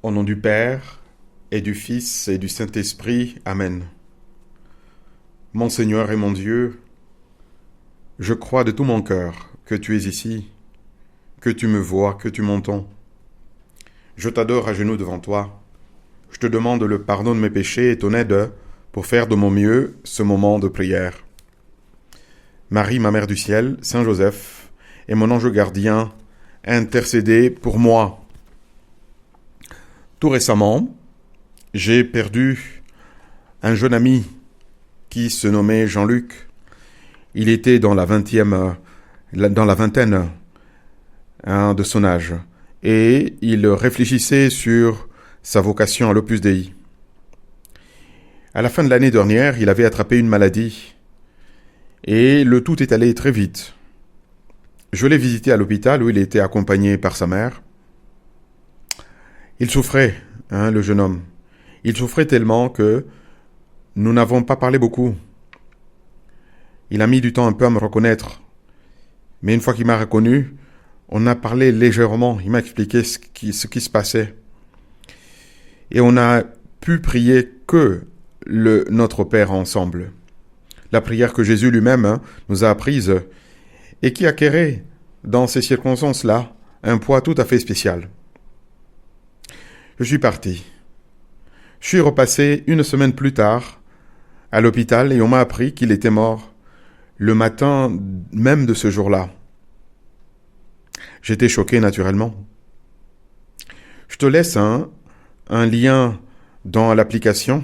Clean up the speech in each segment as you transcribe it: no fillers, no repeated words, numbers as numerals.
Au nom du Père, et du Fils, et du Saint-Esprit. Amen. Mon Seigneur et mon Dieu, je crois de tout mon cœur que tu es ici, que tu me vois, que tu m'entends. Je t'adore à genoux devant toi. Je te demande le pardon de mes péchés et ton aide pour faire de mon mieux ce moment de prière. Marie, ma Mère du ciel, Saint Joseph et mon ange gardien, intercédez pour moi. Tout récemment, j'ai perdu un jeune ami qui se nommait Jean-Luc. Il était dans la vingtaine de son âge et il réfléchissait sur sa vocation à l'Opus Dei. À la fin de l'année dernière, il avait attrapé une maladie et le tout est allé très vite. Je l'ai visité à l'hôpital où il était accompagné par sa mère. Il souffrait, le jeune homme. Il souffrait tellement que nous n'avons pas parlé beaucoup. Il a mis du temps un peu à me reconnaître. Mais une fois qu'il m'a reconnu, on a parlé légèrement. Il m'a expliqué ce qui se passait. Et on a pu prier que notre Père ensemble. La prière que Jésus lui-même nous a apprise et qui acquérait, dans ces circonstances-là, un poids tout à fait spécial. Je suis parti. Je suis repassé une semaine plus tard à l'hôpital et on m'a appris qu'il était mort le matin même de ce jour-là. J'étais choqué naturellement. Je te laisse un lien dans l'application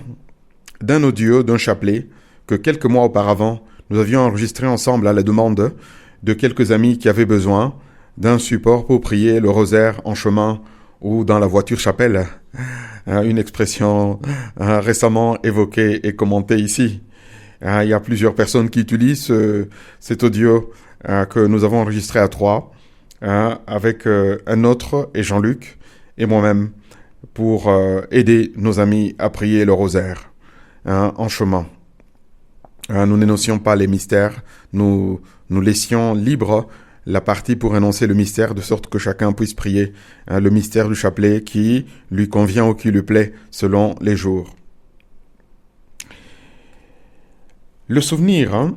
d'un audio, d'un chapelet que quelques mois auparavant, nous avions enregistré ensemble à la demande de quelques amis qui avaient besoin d'un support pour prier le rosaire en chemin ou dans la voiture chapelle, une expression récemment évoquée et commentée ici. Il y a plusieurs personnes qui utilisent cet audio que nous avons enregistré à trois, avec un autre et Jean-Luc et moi-même, pour aider nos amis à prier le rosaire en chemin. Nous n'énoncions pas les mystères, nous laissions libre la partie pour énoncer le mystère, de sorte que chacun puisse prier le mystère du chapelet qui lui convient ou qui lui plaît selon les jours. Le souvenir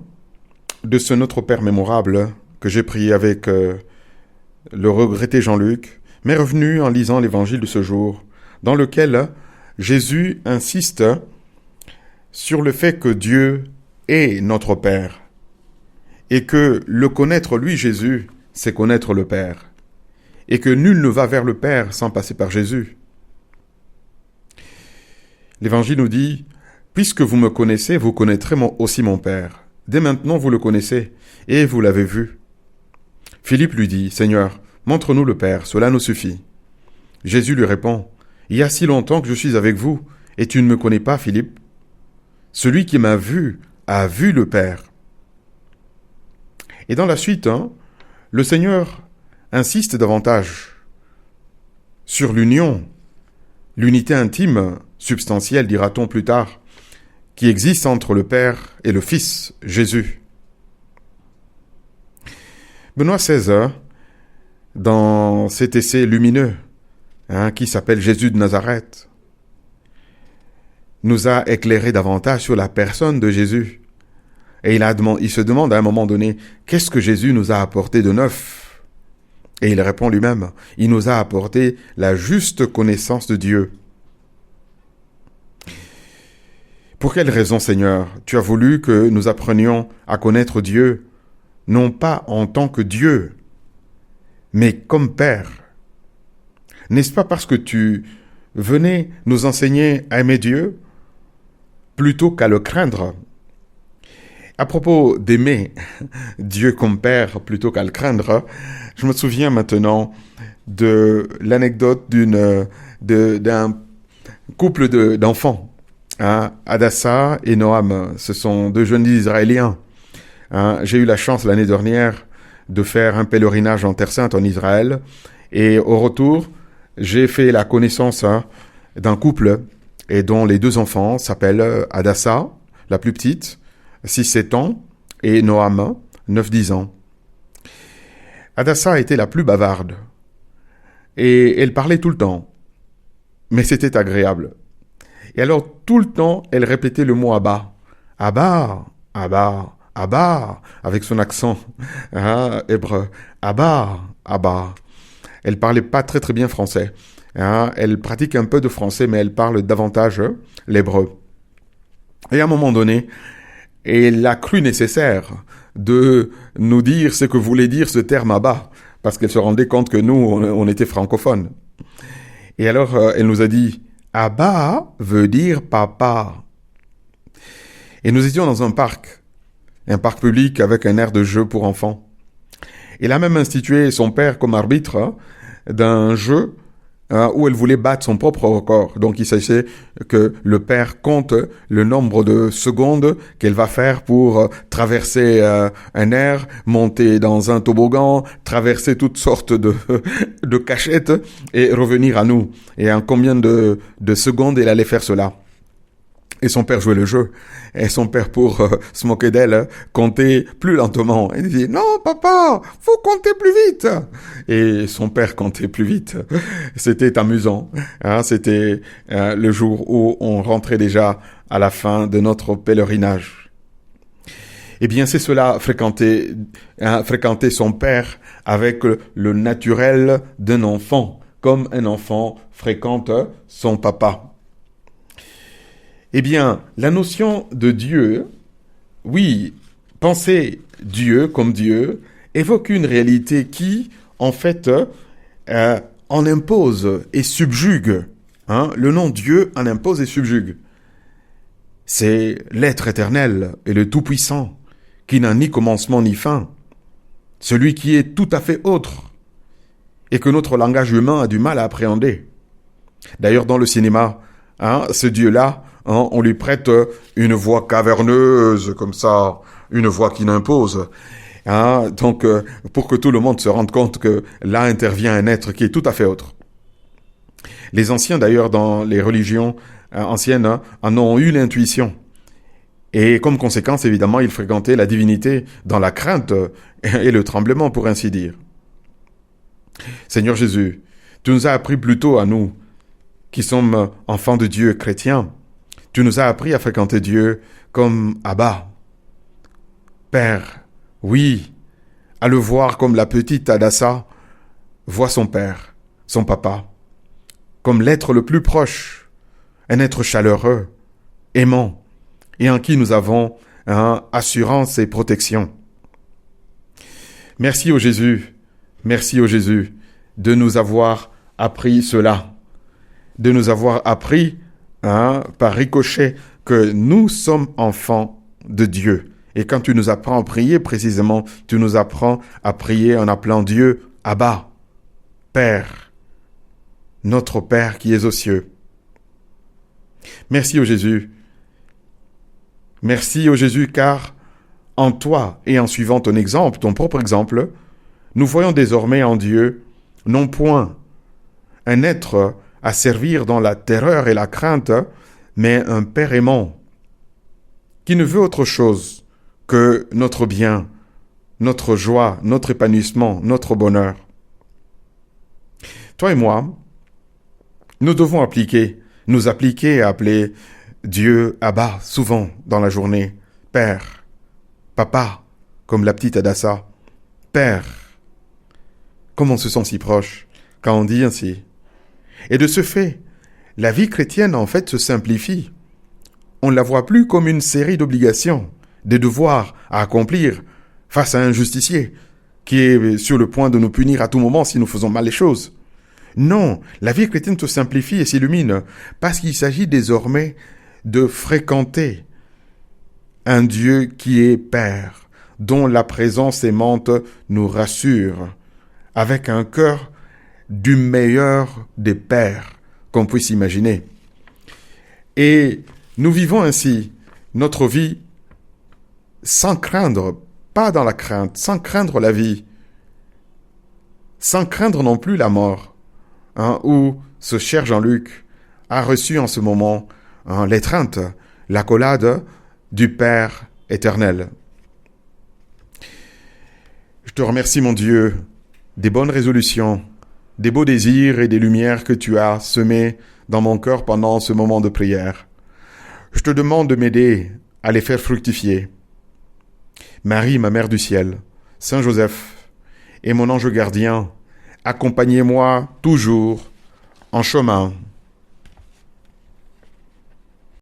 de ce Notre Père mémorable que j'ai prié avec le regretté Jean-Luc m'est revenu en lisant l'évangile de ce jour, dans lequel Jésus insiste sur le fait que Dieu est notre Père. Et que le connaître, lui, Jésus, c'est connaître le Père. Et que nul ne va vers le Père sans passer par Jésus. L'Évangile nous dit, « Puisque vous me connaissez, vous connaîtrez aussi mon Père. Dès maintenant, vous le connaissez, et vous l'avez vu. » Philippe lui dit, « Seigneur, montre-nous le Père, cela nous suffit. » Jésus lui répond, « Il y a si longtemps que je suis avec vous, et tu ne me connais pas, Philippe. Celui qui m'a vu a vu le Père. » Et dans la suite, le Seigneur insiste davantage sur l'unité intime, substantielle, dira-t-on plus tard, qui existe entre le Père et le Fils, Jésus. Benoît XVI, dans cet essai lumineux, qui s'appelle Jésus de Nazareth, nous a éclairé davantage sur la personne de Jésus. Et il se demande à un moment donné, qu'est-ce que Jésus nous a apporté de neuf? Et il répond lui-même, il nous a apporté la juste connaissance de Dieu. Pour quelle raison, Seigneur, tu as voulu que nous apprenions à connaître Dieu, non pas en tant que Dieu, mais comme Père? N'est-ce pas parce que tu venais nous enseigner à aimer Dieu plutôt qu'à le craindre? À propos d'aimer Dieu comme Père plutôt qu'à le craindre, je me souviens maintenant de l'anecdote d'un couple d'enfants, Hadassah et Noam. Ce sont deux jeunes Israéliens. J'ai eu la chance l'année dernière de faire un pèlerinage en Terre Sainte en Israël et au retour, j'ai fait la connaissance d'un couple et dont les deux enfants s'appellent Hadassah, la plus petite, 6-7 ans, et Noam, 9-10 ans. Hadassah était la plus bavarde, et elle parlait tout le temps. mais c'était agréable. Et alors, tout le temps, elle répétait le mot Abba. Abba, Abba, Abba, avec son accent hébreu. Abba, Abba. Elle parlait pas très très bien français. Elle pratique un peu de français, mais elle parle davantage l'hébreu. Et à un moment donné, elle a cru nécessaire de nous dire ce que voulait dire ce terme Abba, parce qu'elle se rendait compte que nous, on était francophones. Et alors, elle nous a dit, Abba veut dire papa. Et nous étions dans un parc public avec un aire de jeu pour enfants. Elle a même institué son père comme arbitre d'un jeu où elle voulait battre son propre record. Donc il s'agissait que le père compte le nombre de secondes qu'elle va faire pour traverser un air, monter dans un toboggan, traverser toutes sortes de cachettes et revenir à nous. Et en combien de secondes elle allait faire cela. Et son père jouait le jeu. Et son père, pour se moquer d'elle, comptait plus lentement. Il disait, non, papa, faut compter plus vite. Et son père comptait plus vite. C'était amusant. C'était le jour où on rentrait déjà à la fin de notre pèlerinage. Eh bien, c'est cela, fréquenter son père avec le naturel d'un enfant, comme un enfant fréquente son papa. Eh bien, la notion de Dieu, oui, penser Dieu comme Dieu, évoque une réalité qui, en fait, en impose et subjugue. Le nom Dieu en impose et subjugue. C'est l'être éternel et le Tout-Puissant, qui n'a ni commencement ni fin. Celui qui est tout à fait autre et que notre langage humain a du mal à appréhender. D'ailleurs, dans le cinéma, ce Dieu-là, on lui prête une voix caverneuse, comme ça, une voix qui n'impose. Donc, pour que tout le monde se rende compte que là intervient un être qui est tout à fait autre. Les anciens, d'ailleurs, dans les religions anciennes, en ont eu l'intuition. Et comme conséquence, évidemment, ils fréquentaient la divinité dans la crainte et le tremblement, pour ainsi dire. Seigneur Jésus, tu nous as appris plutôt à nous, qui sommes enfants de Dieu chrétiens, tu nous as appris à fréquenter Dieu comme Abba, Père, oui, à le voir comme la petite Adassa voit son père, son papa, comme l'être le plus proche, un être chaleureux, aimant, et en qui nous avons assurance et protection. Merci au Jésus de nous avoir appris cela, de nous avoir appris par ricochet que nous sommes enfants de Dieu. Et quand tu nous apprends à prier, précisément, tu nous apprends à prier en appelant Dieu Abba, Père, notre Père qui est aux cieux. Merci au Jésus. Merci au Jésus, car en toi et en suivant ton exemple, ton propre exemple, nous voyons désormais en Dieu, non point un être à servir dans la terreur et la crainte, mais un Père aimant, qui ne veut autre chose que notre bien, notre joie, notre épanouissement, notre bonheur. Toi et moi, nous devons nous appliquer à appeler Dieu Abba souvent dans la journée, Père, Papa, comme la petite Adassa, Père. Comme on se sent si proche quand on dit ainsi. Et de ce fait, la vie chrétienne en fait se simplifie. On ne la voit plus comme une série d'obligations, des devoirs à accomplir face à un justicier qui est sur le point de nous punir à tout moment si nous faisons mal les choses. Non, la vie chrétienne se simplifie et s'illumine parce qu'il s'agit désormais de fréquenter un Dieu qui est Père, dont la présence aimante nous rassure, avec un cœur du meilleur des pères qu'on puisse imaginer. Et nous vivons ainsi notre vie sans craindre, pas dans la crainte, sans craindre la vie, sans craindre non plus la mort, où ce cher Jean-Luc a reçu en ce moment l'étreinte, l'accolade du Père éternel. Je te remercie, mon Dieu, des bonnes résolutions des beaux désirs et des lumières que tu as semés dans mon cœur pendant ce moment de prière. Je te demande de m'aider à les faire fructifier. Marie, ma Mère du ciel, Saint Joseph et mon ange gardien, accompagnez-moi toujours en chemin